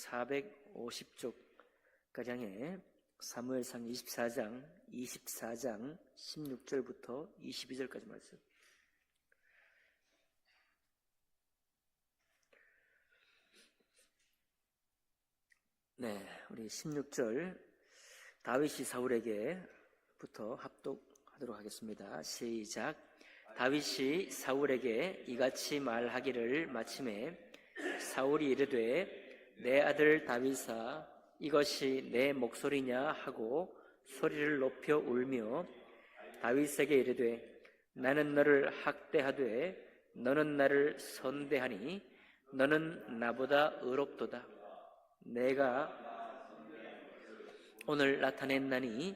450쪽 가량의 사무엘상 24장 16절부터 22절까지 말씀. 네, 우리 16절 다윗이 사울에게부터 합독하도록 하겠습니다. 시작. 다윗이 사울에게 이같이 말하기를 마침에 사울이 이르되 내 아들 다윗아 이것이 내 목소리냐 하고 소리를 높여 울며 다윗에게 이르되 나는 너를 학대하되 너는 나를 선대하니 너는 나보다 의롭도다. 내가 오늘 나타냈나니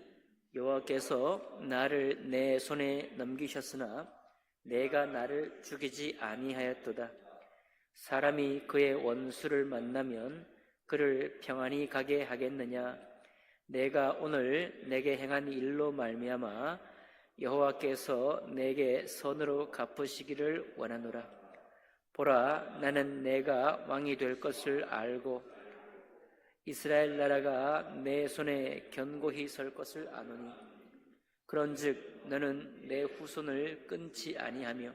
여호와께서 나를 내 손에 넘기셨으나 내가 나를 죽이지 아니하였도다. 사람이 그의 원수를 만나면 그를 평안히 가게 하겠느냐? 내가 오늘 내게 행한 일로 말미암아 여호와께서 내게 선으로 갚으시기를 원하노라. 보라, 나는 내가 왕이 될 것을 알고 이스라엘 나라가 내 손에 견고히 설 것을 아노니 그런즉 너는 내 후손을 끊지 아니하며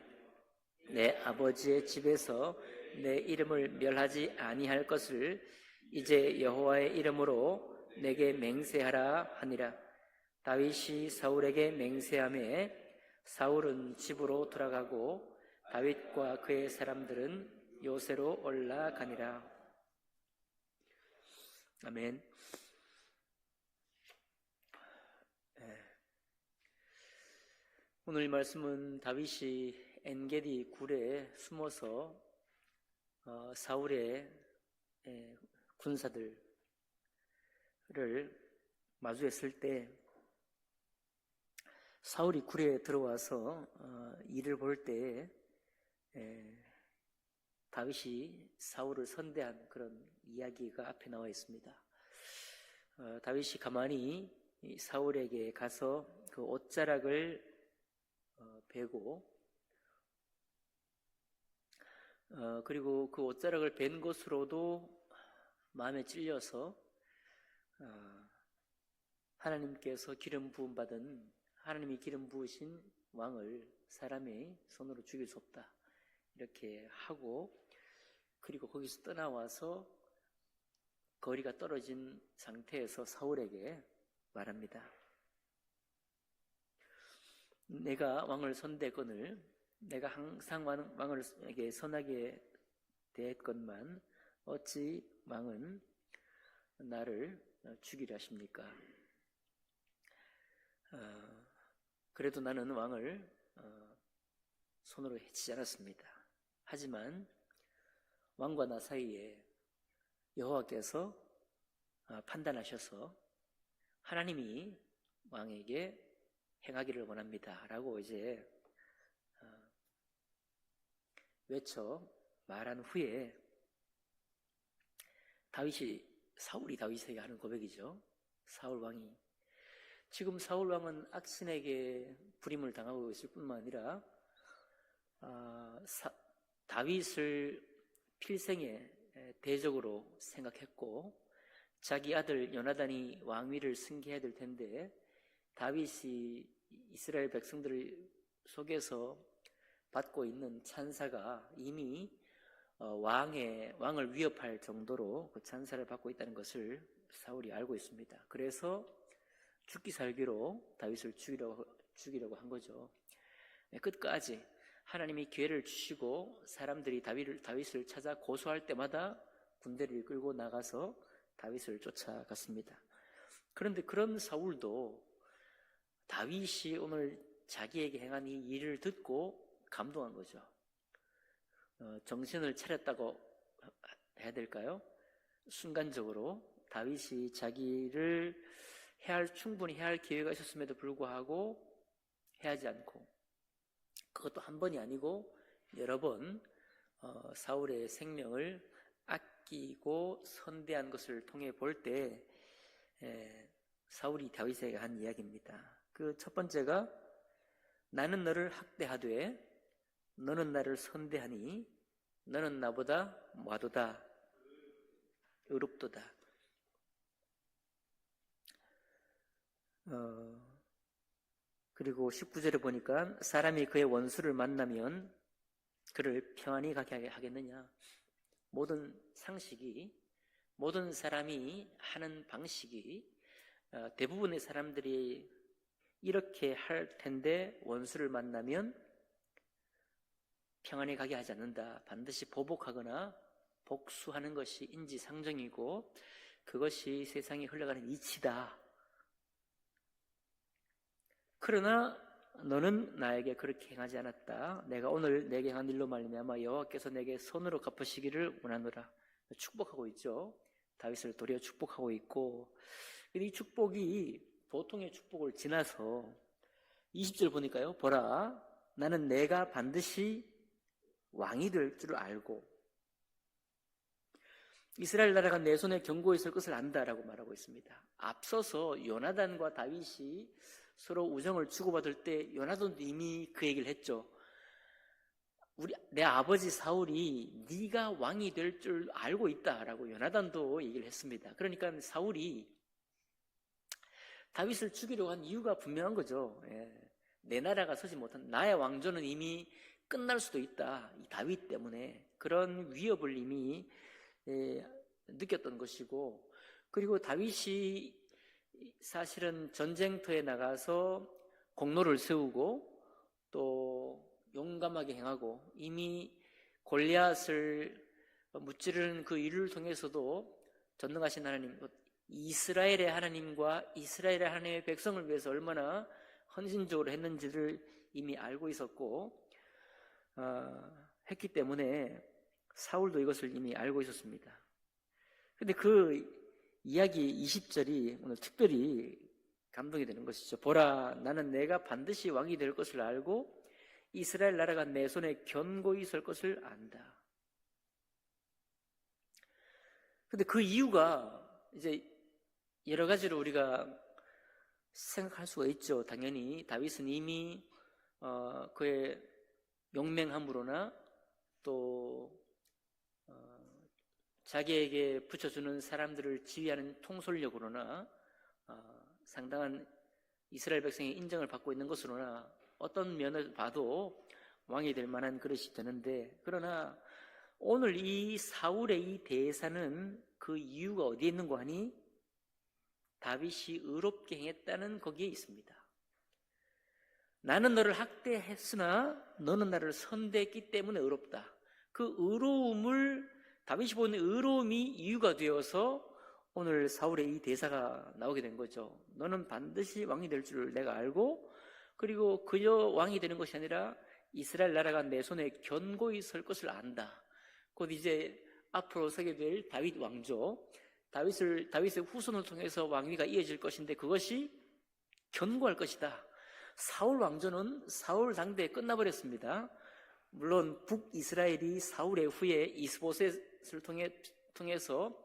내 아버지의 집에서 내 이름을 멸하지 아니할 것을 이제 여호와의 이름으로 내게 맹세하라 하니라. 다윗이 사울에게 맹세하며 사울은 집으로 돌아가고 다윗과 그의 사람들은 요새로 올라가니라. 아멘. 오늘 말씀은 다윗이 엔게디 굴에 숨어서 사울의 군사들을 마주했을 때 사울이 굴에 들어와서 이를 볼 때 다윗이 사울을 선대한 그런 이야기가 앞에 나와 있습니다. 다윗이 가만히 사울에게 가서 그 옷자락을 베고 그리고 그 옷자락을 벤 것으로도 마음에 찔려서 하나님께서 기름 부음 받은 하나님이 기름 부으신 왕을 사람의 손으로 죽일 수 없다 이렇게 하고 그리고 거기서 떠나와서 거리가 떨어진 상태에서 사울에게 말합니다. 내가 왕을 선대거늘 내가 항상 왕을에게 선하게 대했건만 어찌 왕은 나를 죽이려 하십니까? 그래도 나는 왕을 손으로 해치지 않았습니다. 하지만 왕과 나 사이에 여호와께서 판단하셔서 하나님이 왕에게 행하기를 원합니다 라고 이제 외쳐 말한 후에 사울이 다윗에게 하는 고백이죠. 사울 왕이 지금 사울 왕은 악신에게 불임을 당하고 있을 뿐만 아니라 다윗을 필생의 대적으로 생각했고 자기 아들 요나단이 왕위를 승계해야 될 텐데 다윗이 이스라엘 백성들 속에서 받고 있는 찬사가 이미 왕을 위협할 정도로 그 찬사를 받고 있다는 것을 사울이 알고 있습니다. 그래서 죽기 살기로 다윗을 죽이려고 한 거죠. 끝까지 하나님이 기회를 주시고 사람들이 다윗을 찾아 고소할 때마다 군대를 끌고 나가서 다윗을 쫓아갔습니다. 그런데 그런 사울도 다윗이 오늘 자기에게 행한 이 일을 듣고 감동한 거죠. 정신을 차렸다고 해야 될까요? 순간적으로 다윗이 자기를 충분히 해야 할 기회가 있었음에도 불구하고 해하지 않고 그것도 한 번이 아니고 여러 번 사울의 생명을 아끼고 선대한 것을 통해 볼 때 사울이 다윗에게 한 이야기입니다. 그 첫 번째가 나는 너를 학대하되 너는 나를 선대하니 너는 나보다 마도다. 의롭도다. 그리고 19절에 보니까 사람이 그의 원수를 만나면 그를 평안히 가게 하겠느냐. 모든 상식이, 모든 사람이 하는 방식이, 대부분의 사람들이 이렇게 할 텐데 원수를 만나면 평안히 가게 하지 않는다. 반드시 보복하거나 복수하는 것이 인지상정이고 그것이 세상이 흘러가는 이치다. 그러나 너는 나에게 그렇게 행하지 않았다. 내가 오늘 내게 행한 일로 말미암아 여호와께서 내게 손으로 갚으시기를 원하노라. 축복하고 있죠. 다윗을 도리어 축복하고 있고, 이 축복이 보통의 축복을 지나서 20절 보니까요. 보라, 나는 내가 반드시 왕이 될 줄 알고 이스라엘 나라가 내 손에 견고히 있을 것을 안다라고 말하고 있습니다. 앞서서 요나단과 다윗이 서로 우정을 주고받을 때 요나단도 이미 그 얘기를 했죠. 내 아버지 사울이 네가 왕이 될 줄 알고 있다라고 요나단도 얘기를 했습니다. 그러니까 사울이 다윗을 죽이려고 한 이유가 분명한 거죠. 내 나라가 서지 못한, 나의 왕조는 이미 끝날 수도 있다. 이 다윗 때문에 그런 위협을 이미 느꼈던 것이고, 그리고 다윗이 사실은 전쟁터에 나가서 공로를 세우고 또 용감하게 행하고 이미 골리앗을 무찌르는 그 일을 통해서도 전능하신 하나님, 이스라엘의 하나님과 이스라엘의 하나님의 백성을 위해서 얼마나 헌신적으로 했는지를 이미 알고 있었고 했기 때문에 사울도 이것을 이미 알고 있었습니다. 근데 그 이야기 20절이 오늘 특별히 감동이 되는 것이죠. 보라, 나는 내가 반드시 왕이 될 것을 알고 이스라엘 나라가 내 손에 견고히 설 것을 안다. 근데 그 이유가 이제 여러 가지로 우리가 생각할 수가 있죠. 당연히 다윗은 이미 그의 용맹함으로나 또 자기에게 붙여주는 사람들을 지휘하는 통솔력으로나 상당한 이스라엘 백성의 인정을 받고 있는 것으로나 어떤 면을 봐도 왕이 될 만한 그릇이 되는데, 그러나 오늘 이 사울의 이 대사는 그 이유가 어디에 있는고 하니 다윗이 의롭게 행했다는 거기에 있습니다. 나는 너를 학대했으나 너는 나를 선대했기 때문에 의롭다. 그 의로움을, 다윗이 보는 의로움이 이유가 되어서 오늘 사울의 이 대사가 나오게 된 거죠. 너는 반드시 왕이 될 줄 내가 알고, 그리고 그저 왕이 되는 것이 아니라 이스라엘 나라가 내 손에 견고히 설 것을 안다. 곧 이제 앞으로 서게 될 다윗 왕조, 다윗의 후손을 통해서 왕위가 이어질 것인데 그것이 견고할 것이다. 사울 왕조는 사울 당대에 끝나버렸습니다. 물론 북이스라엘이 사울의 후에 이스보셋을 통해서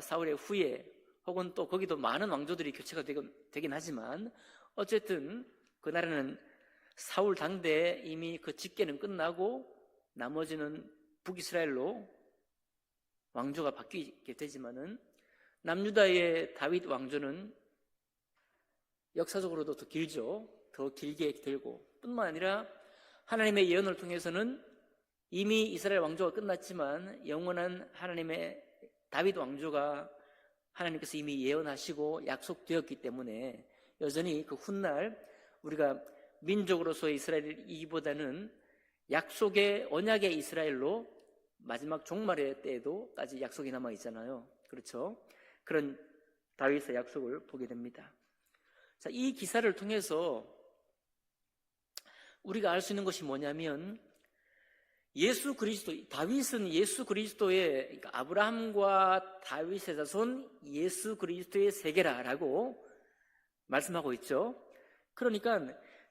사울의 후에 혹은 또 거기도 많은 왕조들이 교체가 되긴 하지만 어쨌든 그 나라는 사울 당대에 이미 그 집계는 끝나고 나머지는 북이스라엘로 왕조가 바뀌게 되지만은 남유다의 다윗 왕조는 역사적으로도 더 길죠. 더 길게 들고, 뿐만 아니라 하나님의 예언을 통해서는 이미 이스라엘 왕조가 끝났지만 영원한 하나님의 다윗 왕조가 하나님께서 이미 예언하시고 약속되었기 때문에 여전히 그 훗날 우리가 민족으로서의 이스라엘이기보다는 약속의 언약의 이스라엘로 마지막 종말의 때에도까지 약속이 남아 있잖아요. 그렇죠? 그런 다윗의 약속을 보게 됩니다. 자, 이 기사를 통해서 우리가 알 수 있는 것이 뭐냐면 예수 그리스도, 다윗은 예수 그리스도의, 그러니까 아브라함과 다윗의 자손 예수 그리스도의 세계라라고 말씀하고 있죠. 그러니까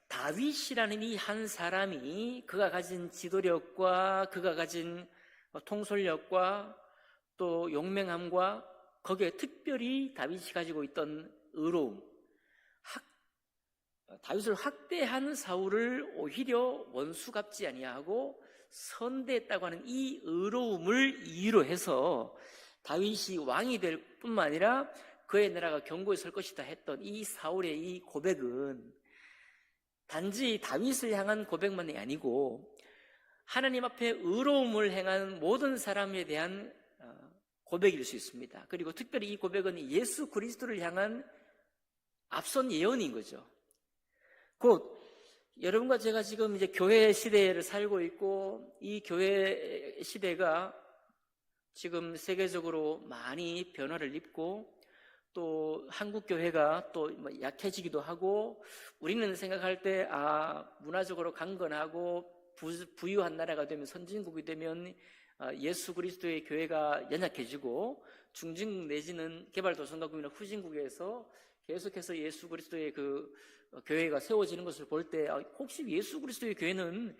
다윗이라는 이 한 사람이 그가 가진 지도력과 그가 가진 통솔력과 또 용맹함과 거기에 특별히 다윗이 가지고 있던 의로움, 다윗을 학대한 사울을 오히려 원수 갚지 아니하고 선대했다고 하는 이 의로움을 이유로 해서 다윗이 왕이 될 뿐만 아니라 그의 나라가 견고히 설 것이다 했던 이 사울의 이 고백은 단지 다윗을 향한 고백만이 아니고 하나님 앞에 의로움을 행한 모든 사람에 대한 고백일 수 있습니다. 그리고 특별히 이 고백은 예수 그리스도를 향한 앞선 예언인 거죠. 곧 여러분과 제가 지금 이제 교회 시대를 살고 있고, 이 교회 시대가 지금 세계적으로 많이 변화를 입고, 또 한국 교회가 또 약해지기도 하고, 우리는 생각할 때 문화적으로 강건하고 부유한 나라가 되면, 선진국이 되면 예수 그리스도의 교회가 연약해지고, 중진국 내지는 개발도상국이나 후진국에서 계속해서 예수 그리스도의 그 교회가 세워지는 것을 볼 때, 혹시 예수 그리스도의 교회는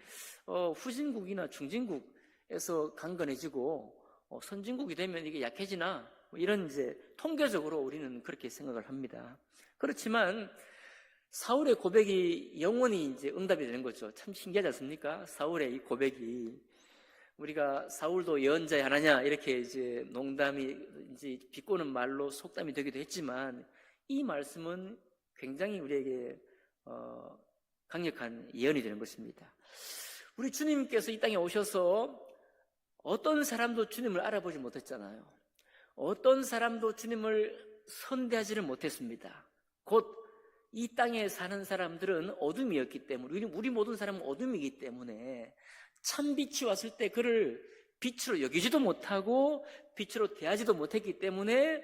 후진국이나 중진국에서 강건해지고 선진국이 되면 이게 약해지나, 이런 이제 통계적으로 우리는 그렇게 생각을 합니다. 그렇지만 사울의 고백이 영원히 이제 응답이 되는 거죠. 참 신기하지 않습니까? 사울의 이 고백이, 우리가 사울도 예언자의 하나냐 이렇게 이제 농담이 이제 비꼬는 말로 속담이 되기도 했지만, 이 말씀은 굉장히 우리에게 강력한 예언이 되는 것입니다. 우리 주님께서 이 땅에 오셔서 어떤 사람도 주님을 알아보지 못했잖아요. 어떤 사람도 주님을 선대하지를 못했습니다. 곧 이 땅에 사는 사람들은 어둠이었기 때문에, 우리 모든 사람은 어둠이기 때문에 참빛이 왔을 때 그를 빛으로 여기지도 못하고 빛으로 대하지도 못했기 때문에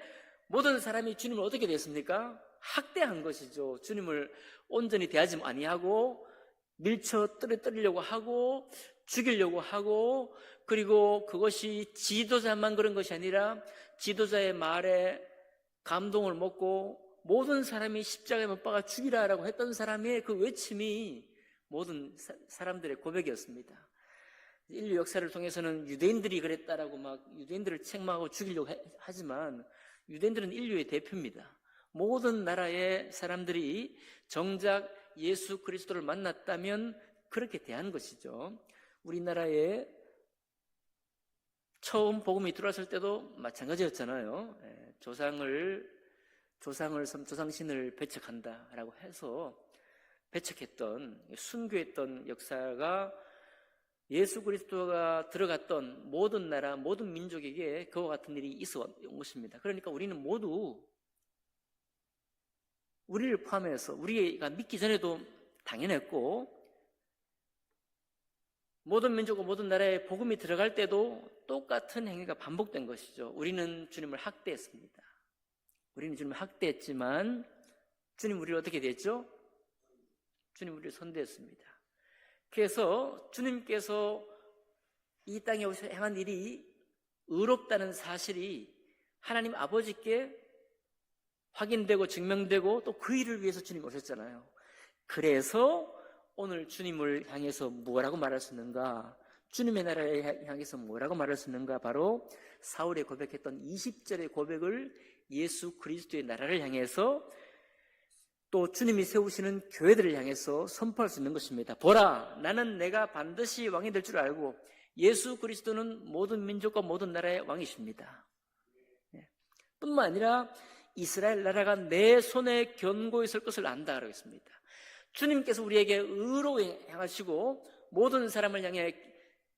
모든 사람이 주님을 어떻게 됐습니까? 학대한 것이죠. 주님을 온전히 대하지 아니하고 밀쳐 떨어뜨리려고 하고 죽이려고 하고, 그리고 그것이 지도자만 그런 것이 아니라 지도자의 말에 감동을 먹고 모든 사람이 십자가에 못 박아 죽이라라고 했던 사람의 그 외침이 모든 사람들의 고백이었습니다. 인류 역사를 통해서는 유대인들이 그랬다라고 막 유대인들을 책망하고 죽이려고 하지만, 유대인들은 인류의 대표입니다. 모든 나라의 사람들이 정작 예수 그리스도를 만났다면 그렇게 대한 것이죠. 우리나라에 처음 복음이 들어왔을 때도 마찬가지였잖아요. 조상신을 배척한다라고 해서 배척했던, 순교했던 역사가 예수 그리스도가 들어갔던 모든 나라, 모든 민족에게 그와 같은 일이 있어 온 것입니다. 그러니까 우리는 모두, 우리를 포함해서, 우리가 믿기 전에도 당연했고, 모든 민족과 모든 나라에 복음이 들어갈 때도 똑같은 행위가 반복된 것이죠. 우리는 주님을 학대했습니다. 우리는 주님을 학대했지만 주님 우리를 어떻게 됐죠? 주님 우리를 선대했습니다. 그래서 주님께서 이 땅에 오셔 행한 일이 의롭다는 사실이 하나님 아버지께 확인되고 증명되고, 또 그 일을 위해서 주님 오셨잖아요. 그래서 오늘 주님을 향해서 뭐라고 말할 수 있는가? 주님의 나라를 향해서 뭐라고 말할 수 있는가? 바로 사울이 고백했던 20절의 고백을 예수 그리스도의 나라를 향해서, 또 주님이 세우시는 교회들을 향해서 선포할 수 있는 것입니다. 보라, 나는 내가 반드시 왕이 될 줄 알고, 예수 그리스도는 모든 민족과 모든 나라의 왕이십니다. 뿐만 아니라 이스라엘 나라가 내 손에 견고히 설 것을 안다 라고 했습니다. 주님께서 우리에게 의로 행하시고 모든 사람을 향해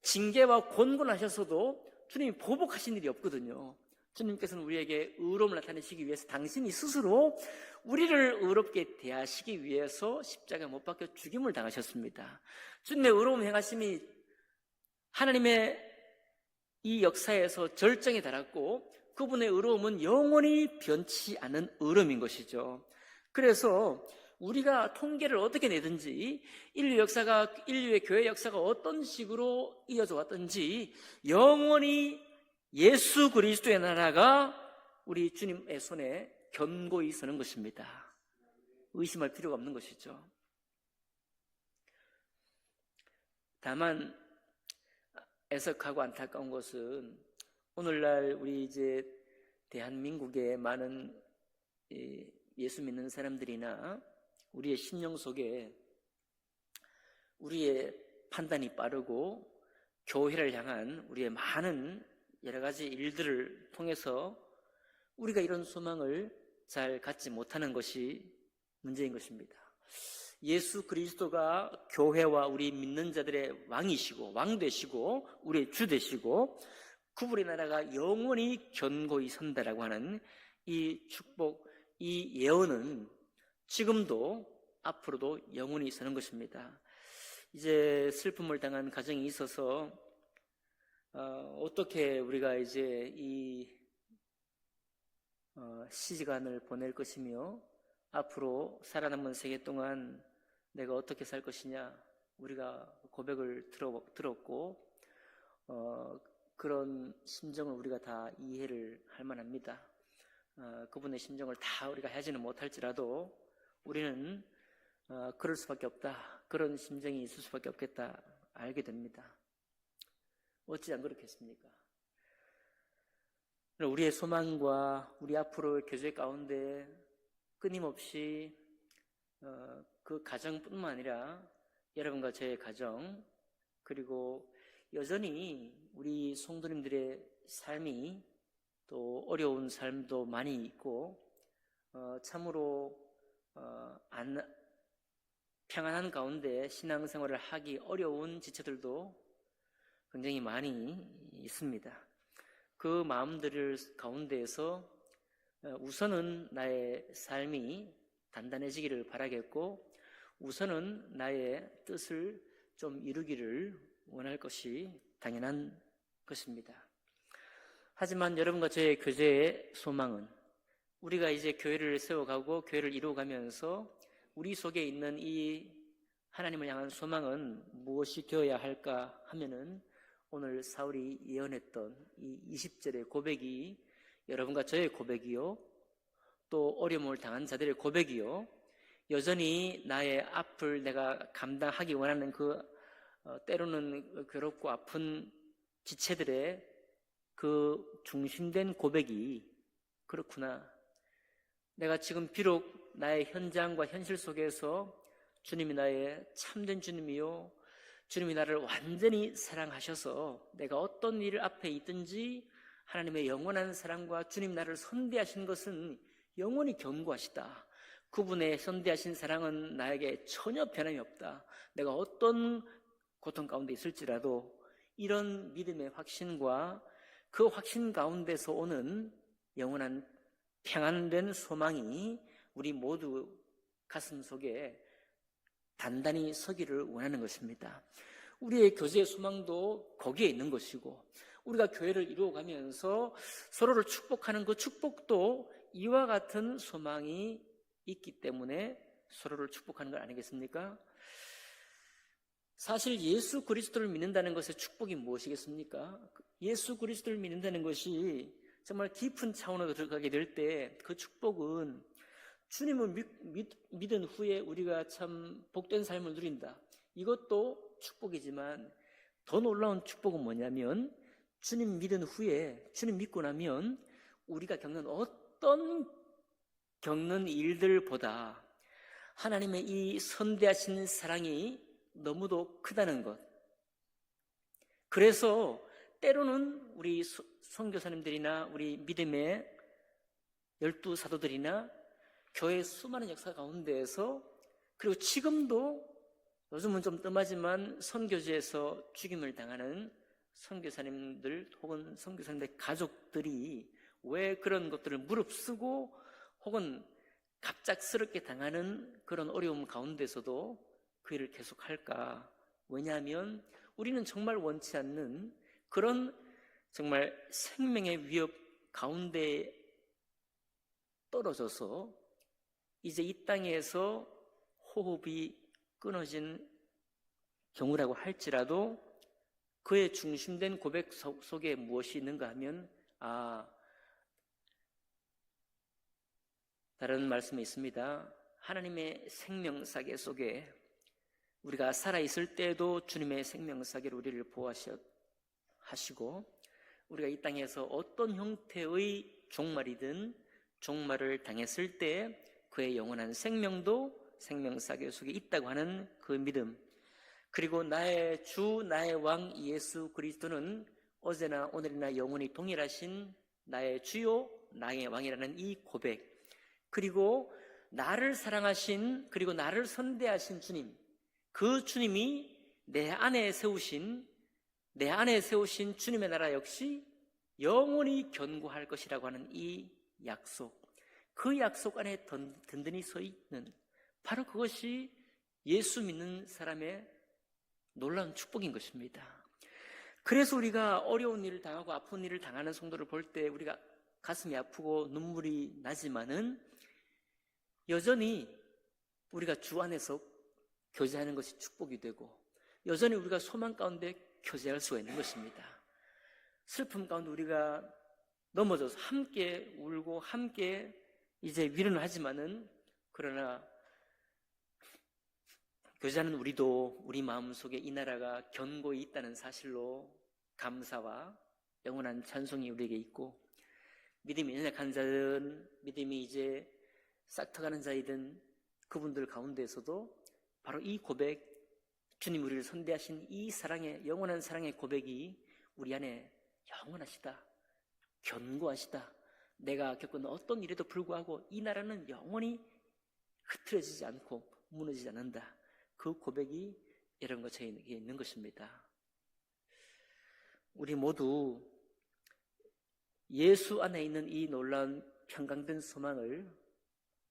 징계와 권고하셨어도 주님이 보복하신 일이 없거든요. 주님께서는 우리에게 의로움을 나타내시기 위해서 당신이 스스로 우리를 의롭게 대하시기 위해서 십자가에 못 박혀 죽임을 당하셨습니다. 주님의 의로움 행하심이 하나님의 이 역사에서 절정에 달했고, 그분의 의로움은 영원히 변치 않은 의로움인 것이죠. 그래서 우리가 통계를 어떻게 내든지, 인류의 교회 역사가 어떤 식으로 이어져 왔든지 영원히 예수 그리스도의 나라가 우리 주님의 손에 견고히 서는 것입니다. 의심할 필요가 없는 것이죠. 다만 애석하고 안타까운 것은, 오늘날 우리 이제 대한민국의 많은 예수 믿는 사람들이나 우리의 심령 속에 우리의 판단이 빠르고 교회를 향한 우리의 많은 여러 가지 일들을 통해서 우리가 이런 소망을 잘 갖지 못하는 것이 문제인 것입니다. 예수 그리스도가 교회와 우리 믿는 자들의 왕이시고 왕 되시고 우리의 주 되시고 그분의 나라가 영원히 견고히 선다라고 하는 이 축복, 이 예언은 지금도 앞으로도 영원히 서는 것입니다. 이제 슬픔을 당한 가정이 있어서 어떻게 우리가 이제 이 시간을 보낼 것이며 앞으로 살아남은 세계 동안 내가 어떻게 살 것이냐, 우리가 고백을 들었고 그런 심정을 우리가 다 이해를 할 만합니다. 그분의 심정을 다 우리가 하지는 못할지라도 우리는 그럴 수밖에 없다, 그런 심정이 있을 수밖에 없겠다 알게 됩니다. 어찌 안 그렇겠습니까? 우리의 소망과 우리 앞으로의 교제 가운데 끊임없이 그 가정뿐만 아니라 여러분과 저의 가정, 그리고 여전히 우리 성도님들의 삶이 또 어려운 삶도 많이 있고 참으로 평안한 가운데 신앙생활을 하기 어려운 지체들도 굉장히 많이 있습니다. 그 마음들 가운데에서 우선은 나의 삶이 단단해지기를 바라겠고 우선은 나의 뜻을 좀 이루기를 원할 것이 당연한 것입니다. 하지만 여러분과 저의 교제의 소망은 우리가 이제 교회를 세워가고 교회를 이루어가면서 우리 속에 있는 이 하나님을 향한 소망은 무엇이 되어야 할까 하면은 오늘 사울이 예언했던 이 20절의 고백이 여러분과 저의 고백이요, 또 어려움을 당한 자들의 고백이요, 여전히 나의 앞을 내가 감당하기 원하는 그 때로는 괴롭고 아픈 지체들의 그 중심된 고백이 그렇구나. 내가 지금 비록 나의 현장과 현실 속에서 주님이 나의 참된 주님이요, 주님이 나를 완전히 사랑하셔서 내가 어떤 일 앞에 있든지 하나님의 영원한 사랑과 주님 나를 선대하신 것은 영원히 견고하시다. 그분의 선대하신 사랑은 나에게 전혀 변함이 없다. 내가 어떤 고통 가운데 있을지라도 이런 믿음의 확신과 그 확신 가운데서 오는 영원한 평안된 소망이 우리 모두 가슴 속에 단단히 서기를 원하는 것입니다. 우리의 교제의 소망도 거기에 있는 것이고 우리가 교회를 이루어가면서 서로를 축복하는 그 축복도 이와 같은 소망이 있기 때문에 서로를 축복하는 것 아니겠습니까? 사실 예수 그리스도를 믿는다는 것의 축복이 무엇이겠습니까? 예수 그리스도를 믿는다는 것이 정말 깊은 차원으로 들어가게 될 때 그 축복은 주님을 믿은 후에 우리가 참 복된 삶을 누린다. 이것도 축복이지만 더 놀라운 축복은 뭐냐면 주님 믿은 후에, 주님 믿고 나면 우리가 겪는 어떤 일들보다 하나님의 이 선대하신 사랑이 너무도 크다는 것. 그래서 때로는 우리 선교사님들이나 우리 믿음의 12 사도들이나 교회의 수많은 역사 가운데에서, 그리고 지금도 요즘은 좀 뜸하지만 선교지에서 죽임을 당하는 선교사님들 혹은 선교사님들의 가족들이 왜 그런 것들을 무릅쓰고 혹은 갑작스럽게 당하는 그런 어려움 가운데서도 그 일을 계속할까? 왜냐하면 우리는 정말 원치 않는 그런 정말 생명의 위협 가운데 떨어져서 이제 이 땅에서 호흡이 끊어진 경우라고 할지라도 그의 중심된 고백 속에 무엇이 있는가 하면 다른 말씀에 있습니다. 하나님의 생명사계 속에 우리가 살아있을 때에도 주님의 생명사계로 우리를 보호하시고 우리가 이 땅에서 어떤 형태의 종말이든 종말을 당했을 때 그의 영원한 생명도 생명사계 속에 있다고 하는 그 믿음, 그리고 나의 주 나의 왕 예수 그리스도는 어제나 오늘이나 영원히 동일하신 나의 주요 나의 왕이라는 이 고백, 그리고 나를 사랑하신, 그리고 나를 선대하신 주님, 그 주님이 내 안에 세우신 주님의 나라 역시 영원히 견고할 것이라고 하는 이 약속, 그 약속 안에 든든히 서 있는, 바로 그것이 예수 믿는 사람의 놀라운 축복인 것입니다. 그래서 우리가 어려운 일을 당하고 아픈 일을 당하는 성도를 볼 때 우리가 가슴이 아프고 눈물이 나지만은 여전히 우리가 주 안에서 교제하는 것이 축복이 되고, 여전히 우리가 소망 가운데 교제할 수가 있는 것입니다. 슬픔 가운데 우리가 넘어져서 함께 울고 함께 이제 위로는 하지만은, 그러나 교제하는 우리도 우리 마음속에 이 나라가 견고히 있다는 사실로 감사와 영원한 찬송이 우리에게 있고, 믿음이 연약한 자든 믿음이 이제 싹터가는 자이든 그분들 가운데에서도 바로 이 고백, 주님 우리를 선대하신 이 사랑의, 영원한 사랑의 고백이 우리 안에 영원하시다, 견고하시다, 내가 겪은 어떤 일에도 불구하고 이 나라는 영원히 흐트러지지 않고 무너지지 않는다, 그 고백이 여러분과 저에게 있는 것입니다. 우리 모두 예수 안에 있는 이 놀라운 평강된 소망을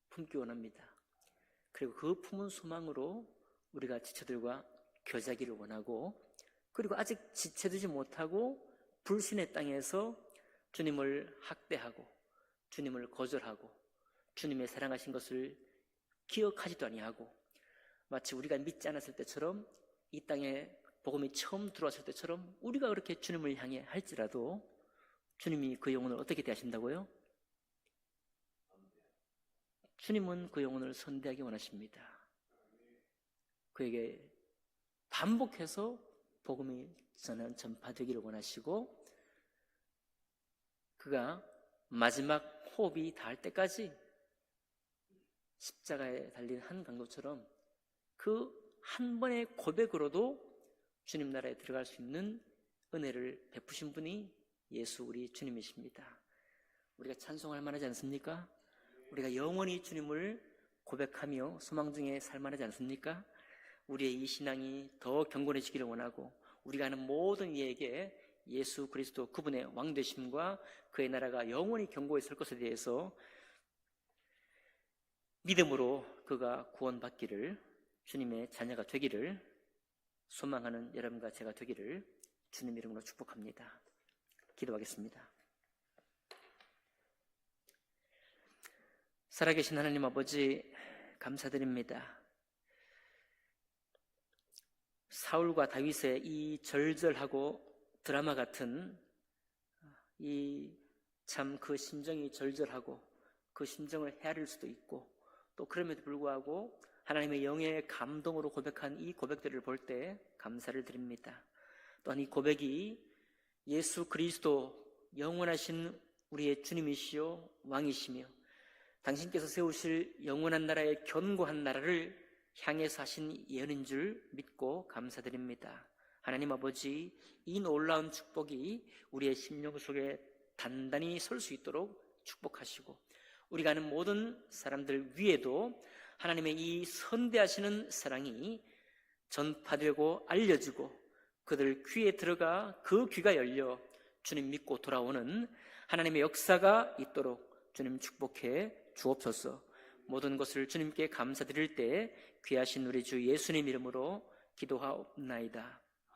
품기 원합니다. 그리고 그 품은 소망으로 우리가 지체들과 교제하기를 원하고, 그리고 아직 지체되지 못하고 불신의 땅에서 주님을 학대하고 주님을 거절하고 주님의 사랑하신 것을 기억하지도 아니하고, 마치 우리가 믿지 않았을 때처럼, 이 땅에 복음이 처음 들어왔을 때처럼 우리가 그렇게 주님을 향해 할지라도 주님이 그 영혼을 어떻게 대하신다고요? 주님은 그 영혼을 선대하기 원하십니다. 그에게 반복해서 복음이 전파되기를 원하시고, 그가 마지막 호흡이 닿을 때까지 십자가에 달린 한 강도처럼 그 한 번의 고백으로도 주님 나라에 들어갈 수 있는 은혜를 베푸신 분이 예수 우리 주님이십니다. 우리가 찬송할 만하지 않습니까? 우리가 영원히 주님을 고백하며 소망 중에 살 만하지 않습니까? 우리의 이 신앙이 더 견고해지기를 원하고, 우리가 하는 모든 이에게 예수 그리스도 그분의 왕되심과 그의 나라가 영원히 견고히 설 것에 대해서 믿음으로 그가 구원받기를, 주님의 자녀가 되기를 소망하는 여러분과 제가 되기를 주님 이름으로 축복합니다. 기도하겠습니다. 살아계신 하나님 아버지, 감사드립니다. 사울과 다윗의 이 절절하고 드라마 같은 이 참 그 심정이 절절하고 그 심정을 헤아릴 수도 있고, 또 그럼에도 불구하고 하나님의 영의 감동으로 고백한 이 고백들을 볼 때 감사를 드립니다. 또한 이 고백이 예수 그리스도 영원하신 우리의 주님이시요 왕이시며 당신께서 세우실 영원한 나라의 견고한 나라를 향해서 하신 예언인 줄 믿고 감사드립니다. 하나님 아버지, 이 놀라운 축복이 우리의 심령 속에 단단히 설 수 있도록 축복하시고, 우리가 아는 모든 사람들 위에도 하나님의 이 선대하시는 사랑이 전파되고 알려지고 그들 귀에 들어가 그 귀가 열려 주님 믿고 돌아오는 하나님의 역사가 있도록 주님 축복해 주옵소서. 모든 것을 주님께 감사드릴 때 귀하신 우리 주 예수님 이름으로 기도하옵나이다.